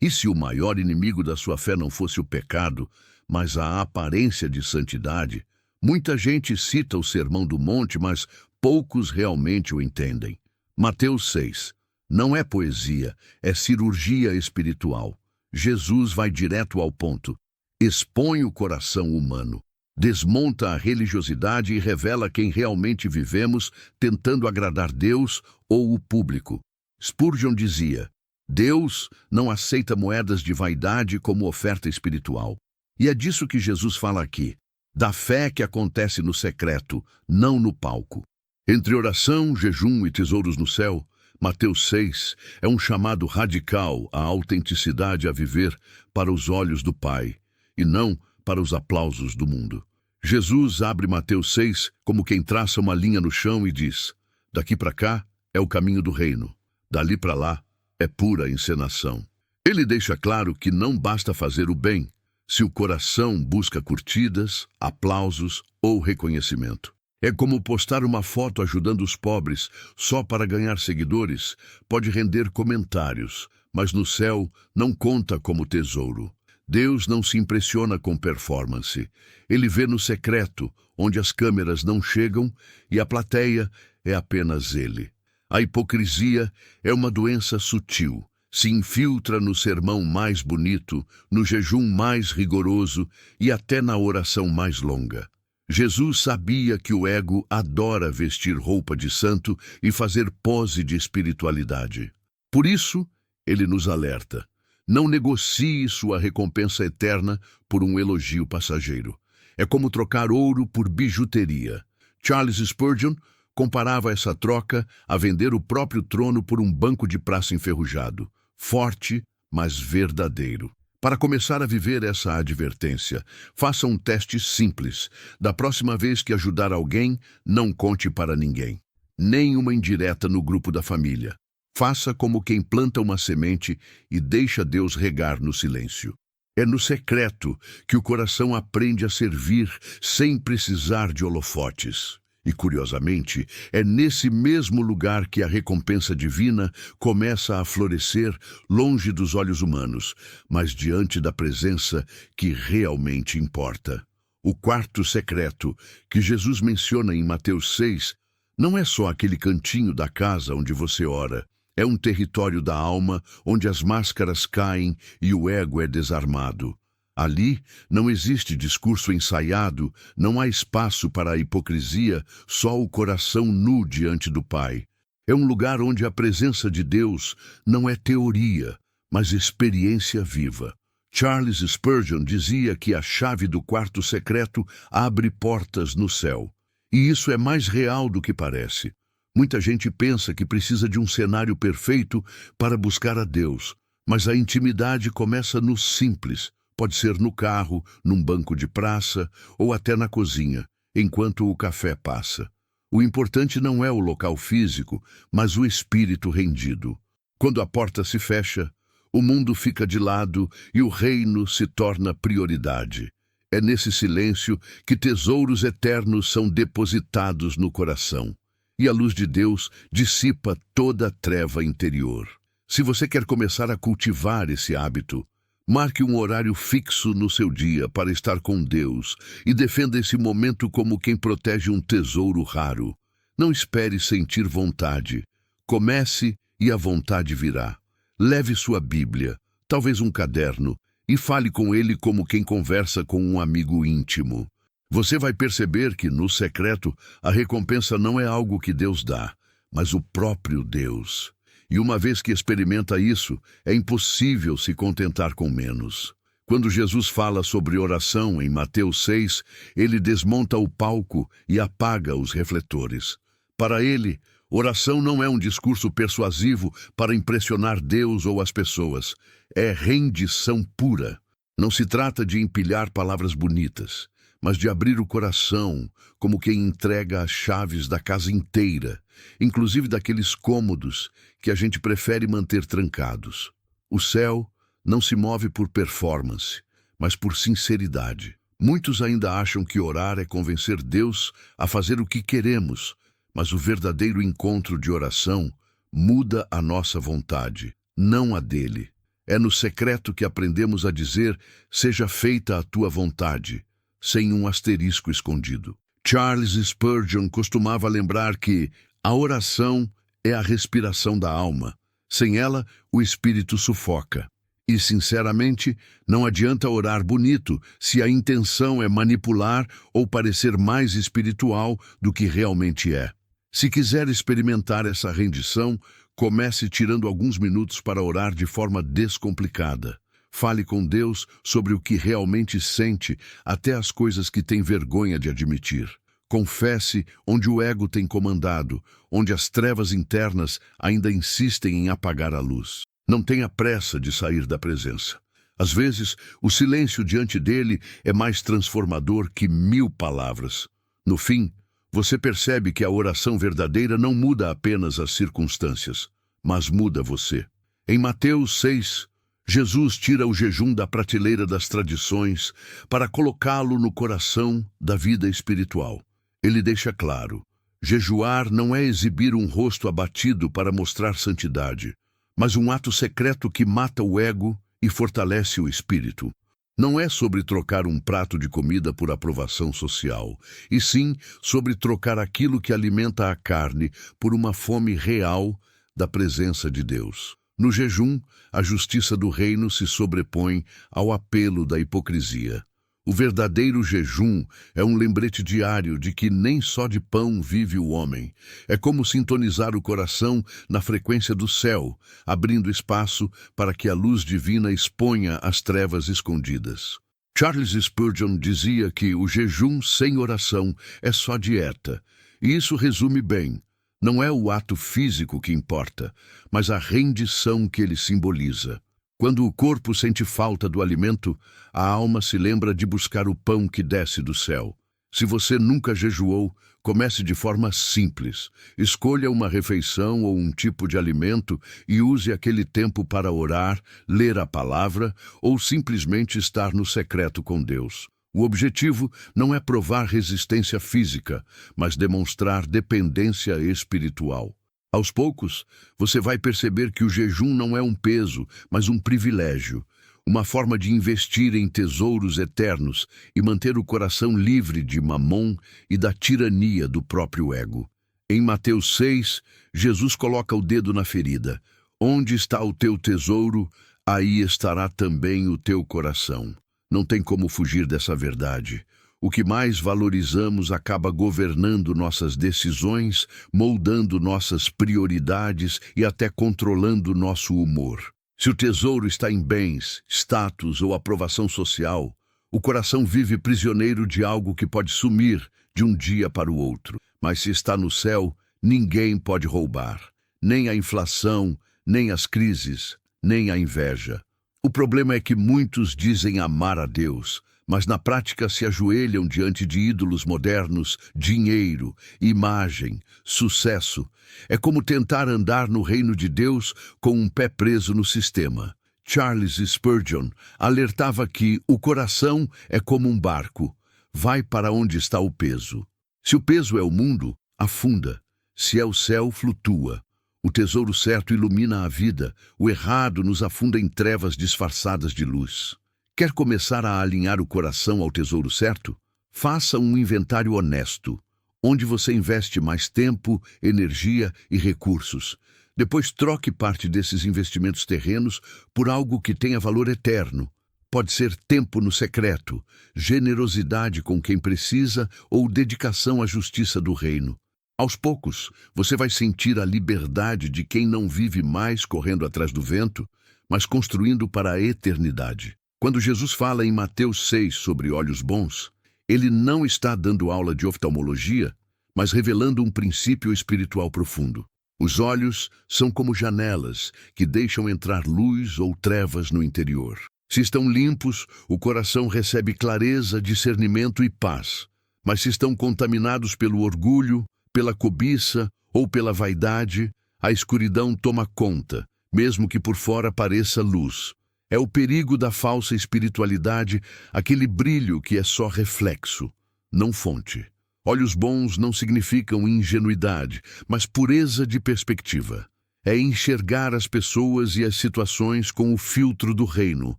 E se o maior inimigo da sua fé não fosse o pecado, mas a aparência de santidade? Muita gente cita o Sermão do Monte, mas poucos realmente o entendem. Mateus 6. Não é poesia, é cirurgia espiritual. Jesus vai direto ao ponto. Expõe o coração humano. Desmonta a religiosidade e revela quem realmente vivemos, tentando agradar Deus ou o público. Spurgeon dizia: Deus não aceita moedas de vaidade como oferta espiritual. E é disso que Jesus fala aqui, da fé que acontece no secreto, não no palco. Entre oração, jejum e tesouros no céu, Mateus 6 é um chamado radical à autenticidade a viver para os olhos do Pai, e não para os aplausos do mundo. Jesus abre Mateus 6 como quem traça uma linha no chão e diz: daqui para cá é o caminho do reino, dali para lá é pura encenação. Ele deixa claro que não basta fazer o bem se o coração busca curtidas, aplausos ou reconhecimento. É como postar uma foto ajudando os pobres só para ganhar seguidores, pode render comentários, mas no céu não conta como tesouro. Deus não se impressiona com performance. Ele vê no secreto, onde as câmeras não chegam e a plateia é apenas Ele. A hipocrisia é uma doença sutil. Se infiltra no sermão mais bonito, no jejum mais rigoroso e até na oração mais longa. Jesus sabia que o ego adora vestir roupa de santo e fazer pose de espiritualidade. Por isso, ele nos alerta: não negocie sua recompensa eterna por um elogio passageiro. É como trocar ouro por bijuteria. Charles Spurgeon comparava essa troca a vender o próprio trono por um banco de praça enferrujado, forte, mas verdadeiro. Para começar a viver essa advertência, faça um teste simples. Da próxima vez que ajudar alguém, não conte para ninguém. Nem uma indireta no grupo da família. Faça como quem planta uma semente e deixa Deus regar no silêncio. É no secreto que o coração aprende a servir sem precisar de holofotes. E, curiosamente, é nesse mesmo lugar que a recompensa divina começa a florescer longe dos olhos humanos, mas diante da presença que realmente importa. O quarto secreto, que Jesus menciona em Mateus 6, não é só aquele cantinho da casa onde você ora. É um território da alma onde as máscaras caem e o ego é desarmado. Ali não existe discurso ensaiado, não há espaço para a hipocrisia, só o coração nu diante do Pai. É um lugar onde a presença de Deus não é teoria, mas experiência viva. Charles Spurgeon dizia que a chave do quarto secreto abre portas no céu. E isso é mais real do que parece. Muita gente pensa que precisa de um cenário perfeito para buscar a Deus, mas a intimidade começa no simples. Pode ser no carro, num banco de praça ou até na cozinha, enquanto o café passa. O importante não é o local físico, mas o espírito rendido. Quando a porta se fecha, o mundo fica de lado e o reino se torna prioridade. É nesse silêncio que tesouros eternos são depositados no coração. E a luz de Deus dissipa toda a treva interior. Se você quer começar a cultivar esse hábito, marque um horário fixo no seu dia para estar com Deus e defenda esse momento como quem protege um tesouro raro. Não espere sentir vontade. Comece e a vontade virá. Leve sua Bíblia, talvez um caderno, e fale com ele como quem conversa com um amigo íntimo. Você vai perceber que, no secreto, a recompensa não é algo que Deus dá, mas o próprio Deus. E uma vez que experimenta isso, é impossível se contentar com menos. Quando Jesus fala sobre oração em Mateus 6, ele desmonta o palco e apaga os refletores. Para ele, oração não é um discurso persuasivo para impressionar Deus ou as pessoas. É rendição pura. Não se trata de empilhar palavras bonitas, mas de abrir o coração como quem entrega as chaves da casa inteira, inclusive daqueles cômodos que a gente prefere manter trancados. O céu não se move por performance, mas por sinceridade. Muitos ainda acham que orar é convencer Deus a fazer o que queremos, mas o verdadeiro encontro de oração muda a nossa vontade, não a dele. É no secreto que aprendemos a dizer: seja feita a tua vontade, sem um asterisco escondido. Charles Spurgeon costumava lembrar que a oração é a respiração da alma. Sem ela, o espírito sufoca. E, sinceramente, não adianta orar bonito se a intenção é manipular ou parecer mais espiritual do que realmente é. Se quiser experimentar essa rendição, comece tirando alguns minutos para orar de forma descomplicada. Fale com Deus sobre o que realmente sente, até as coisas que tem vergonha de admitir. Confesse onde o ego tem comandado, onde as trevas internas ainda insistem em apagar a luz. Não tenha pressa de sair da presença. Às vezes, o silêncio diante dele é mais transformador que 1000 palavras. No fim, você percebe que a oração verdadeira não muda apenas as circunstâncias, mas muda você. Em Mateus 6, Jesus tira o jejum da prateleira das tradições para colocá-lo no coração da vida espiritual. Ele deixa claro: jejuar não é exibir um rosto abatido para mostrar santidade, mas um ato secreto que mata o ego e fortalece o espírito. Não é sobre trocar um prato de comida por aprovação social, e sim sobre trocar aquilo que alimenta a carne por uma fome real da presença de Deus. No jejum, a justiça do reino se sobrepõe ao apelo da hipocrisia. O verdadeiro jejum é um lembrete diário de que nem só de pão vive o homem. É como sintonizar o coração na frequência do céu, abrindo espaço para que a luz divina exponha as trevas escondidas. Charles Spurgeon dizia que o jejum sem oração é só dieta, e isso resume bem. Não é o ato físico que importa, mas a rendição que ele simboliza. Quando o corpo sente falta do alimento, a alma se lembra de buscar o pão que desce do céu. Se você nunca jejuou, comece de forma simples. Escolha uma refeição ou um tipo de alimento e use aquele tempo para orar, ler a palavra ou simplesmente estar no secreto com Deus. O objetivo não é provar resistência física, mas demonstrar dependência espiritual. Aos poucos, você vai perceber que o jejum não é um peso, mas um privilégio, uma forma de investir em tesouros eternos e manter o coração livre de mamon e da tirania do próprio ego. Em Mateus 6, Jesus coloca o dedo na ferida. Onde está o teu tesouro, aí estará também o teu coração. Não tem como fugir dessa verdade. O que mais valorizamos acaba governando nossas decisões, moldando nossas prioridades e até controlando nosso humor. Se o tesouro está em bens, status ou aprovação social, o coração vive prisioneiro de algo que pode sumir de um dia para o outro. Mas se está no céu, ninguém pode roubar. Nem a inflação, nem as crises, nem a inveja. O problema é que muitos dizem amar a Deus, mas na prática se ajoelham diante de ídolos modernos, dinheiro, imagem, sucesso. É como tentar andar no reino de Deus com um pé preso no sistema. Charles Spurgeon alertava que o coração é como um barco, vai para onde está o peso. Se o peso é o mundo, afunda. Se é o céu, flutua. O tesouro certo ilumina a vida, o errado nos afunda em trevas disfarçadas de luz. Quer começar a alinhar o coração ao tesouro certo? Faça um inventário honesto, onde você investe mais tempo, energia e recursos. Depois troque parte desses investimentos terrenos por algo que tenha valor eterno. Pode ser tempo no secreto, generosidade com quem precisa ou dedicação à justiça do reino. Aos poucos, você vai sentir a liberdade de quem não vive mais correndo atrás do vento, mas construindo para a eternidade. Quando Jesus fala em Mateus 6 sobre olhos bons, ele não está dando aula de oftalmologia, mas revelando um princípio espiritual profundo. Os olhos são como janelas que deixam entrar luz ou trevas no interior. Se estão limpos, o coração recebe clareza, discernimento e paz. Mas se estão contaminados pelo orgulho, pela cobiça ou pela vaidade, a escuridão toma conta, mesmo que por fora pareça luz. É o perigo da falsa espiritualidade, aquele brilho que é só reflexo, não fonte. Olhos bons não significam ingenuidade, mas pureza de perspectiva. É enxergar as pessoas e as situações com o filtro do reino,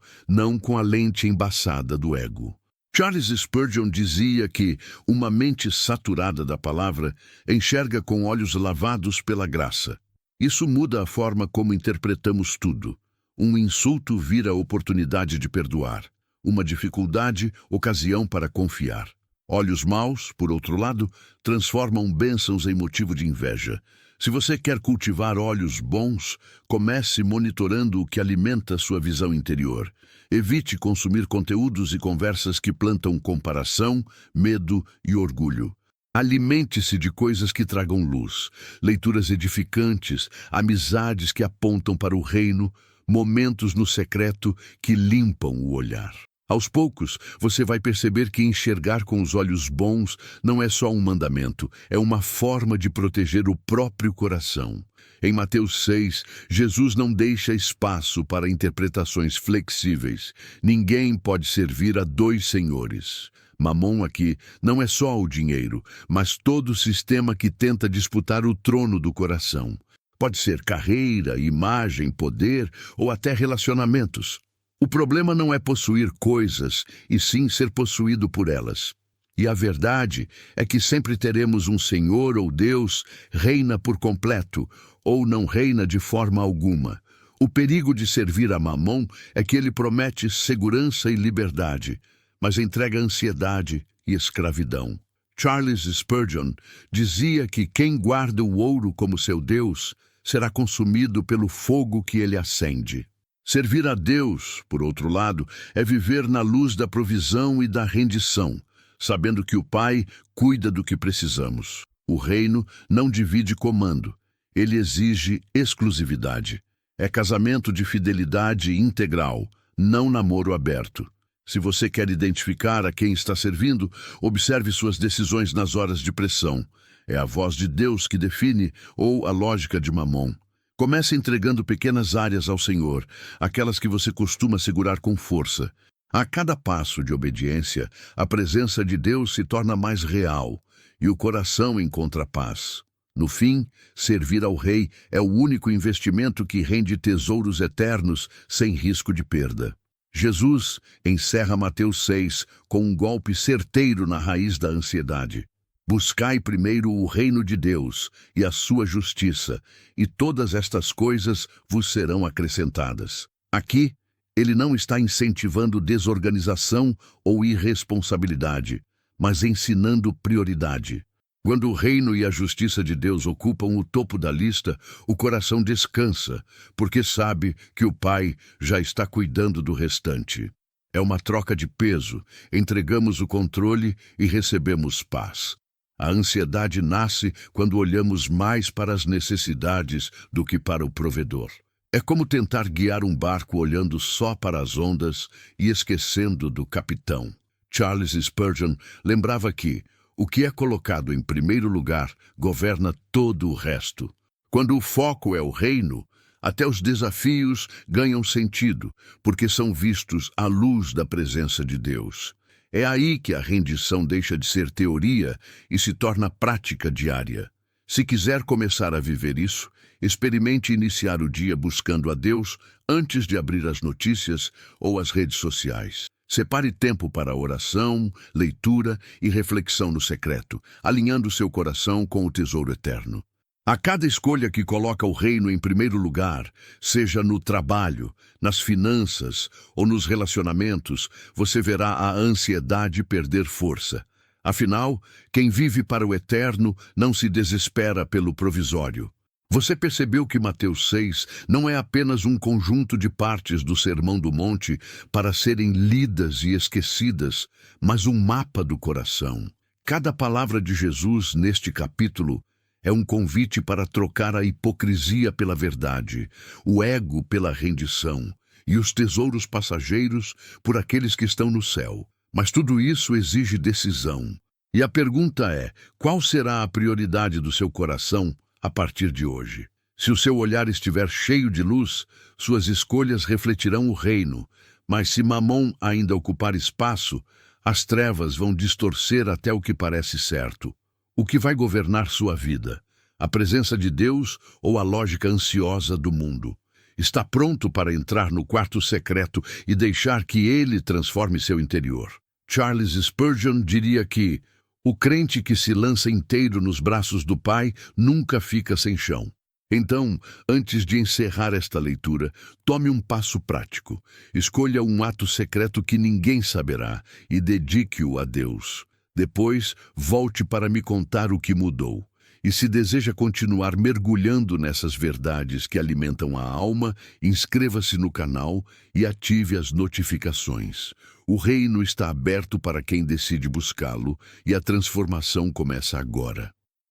não com a lente embaçada do ego. Charles Spurgeon dizia que uma mente saturada da palavra enxerga com olhos lavados pela graça. Isso muda a forma como interpretamos tudo. Um insulto vira oportunidade de perdoar. Uma dificuldade, ocasião para confiar. Olhos maus, por outro lado, transformam bênçãos em motivo de inveja. Se você quer cultivar olhos bons, comece monitorando o que alimenta sua visão interior. Evite consumir conteúdos e conversas que plantam comparação, medo e orgulho. Alimente-se de coisas que tragam luz, leituras edificantes, amizades que apontam para o reino, momentos no secreto que limpam o olhar. Aos poucos, você vai perceber que enxergar com os olhos bons não é só um mandamento, é uma forma de proteger o próprio coração. Em Mateus 6, Jesus não deixa espaço para interpretações flexíveis. Ninguém pode servir a dois senhores. Mamon aqui não é só o dinheiro, mas todo o sistema que tenta disputar o trono do coração. Pode ser carreira, imagem, poder ou até relacionamentos. O problema não é possuir coisas, e sim ser possuído por elas. E a verdade é que sempre teremos um Senhor ou Deus reina por completo, ou não reina de forma alguma. O perigo de servir a Mamon é que ele promete segurança e liberdade, mas entrega ansiedade e escravidão. Charles Spurgeon dizia que quem guarda o ouro como seu Deus será consumido pelo fogo que ele acende. Servir a Deus, por outro lado, é viver na luz da provisão e da rendição, sabendo que o Pai cuida do que precisamos. O reino não divide comando, ele exige exclusividade. É casamento de fidelidade integral, não namoro aberto. Se você quer identificar a quem está servindo, observe suas decisões nas horas de pressão. É a voz de Deus que define ou a lógica de Mamon. Comece entregando pequenas áreas ao Senhor, aquelas que você costuma segurar com força. A cada passo de obediência, a presença de Deus se torna mais real e o coração encontra paz. No fim, servir ao Rei é o único investimento que rende tesouros eternos sem risco de perda. Jesus encerra Mateus 6 com um golpe certeiro na raiz da ansiedade. Buscai primeiro o reino de Deus e a sua justiça, e todas estas coisas vos serão acrescentadas. Aqui, ele não está incentivando desorganização ou irresponsabilidade, mas ensinando prioridade. Quando o reino e a justiça de Deus ocupam o topo da lista, o coração descansa, porque sabe que o Pai já está cuidando do restante. É uma troca de peso, entregamos o controle e recebemos paz. A ansiedade nasce quando olhamos mais para as necessidades do que para o provedor. É como tentar guiar um barco olhando só para as ondas e esquecendo do capitão. Charles Spurgeon lembrava que o que é colocado em primeiro lugar governa todo o resto. Quando o foco é o reino, até os desafios ganham sentido, porque são vistos à luz da presença de Deus. É aí que a rendição deixa de ser teoria e se torna prática diária. Se quiser começar a viver isso, experimente iniciar o dia buscando a Deus antes de abrir as notícias ou as redes sociais. Separe tempo para oração, leitura e reflexão no secreto, alinhando seu coração com o tesouro eterno. A cada escolha que coloca o reino em primeiro lugar, seja no trabalho, nas finanças ou nos relacionamentos, você verá a ansiedade perder força. Afinal, quem vive para o eterno não se desespera pelo provisório. Você percebeu que Mateus 6 não é apenas um conjunto de partes do Sermão do Monte para serem lidas e esquecidas, mas um mapa do coração. Cada palavra de Jesus neste capítulo é um convite para trocar a hipocrisia pela verdade, o ego pela rendição e os tesouros passageiros por aqueles que estão no céu. Mas tudo isso exige decisão. E a pergunta é, qual será a prioridade do seu coração a partir de hoje? Se o seu olhar estiver cheio de luz, suas escolhas refletirão o reino. Mas se Mamon ainda ocupar espaço, as trevas vão distorcer até o que parece certo. O que vai governar sua vida? A presença de Deus ou a lógica ansiosa do mundo? Está pronto para entrar no quarto secreto e deixar que ele transforme seu interior. Charles Spurgeon diria que o crente que se lança inteiro nos braços do Pai nunca fica sem chão. Então, antes de encerrar esta leitura, tome um passo prático. Escolha um ato secreto que ninguém saberá e dedique-o a Deus. Depois, volte para me contar o que mudou. E se deseja continuar mergulhando nessas verdades que alimentam a alma, inscreva-se no canal e ative as notificações. O reino está aberto para quem decide buscá-lo e a transformação começa agora.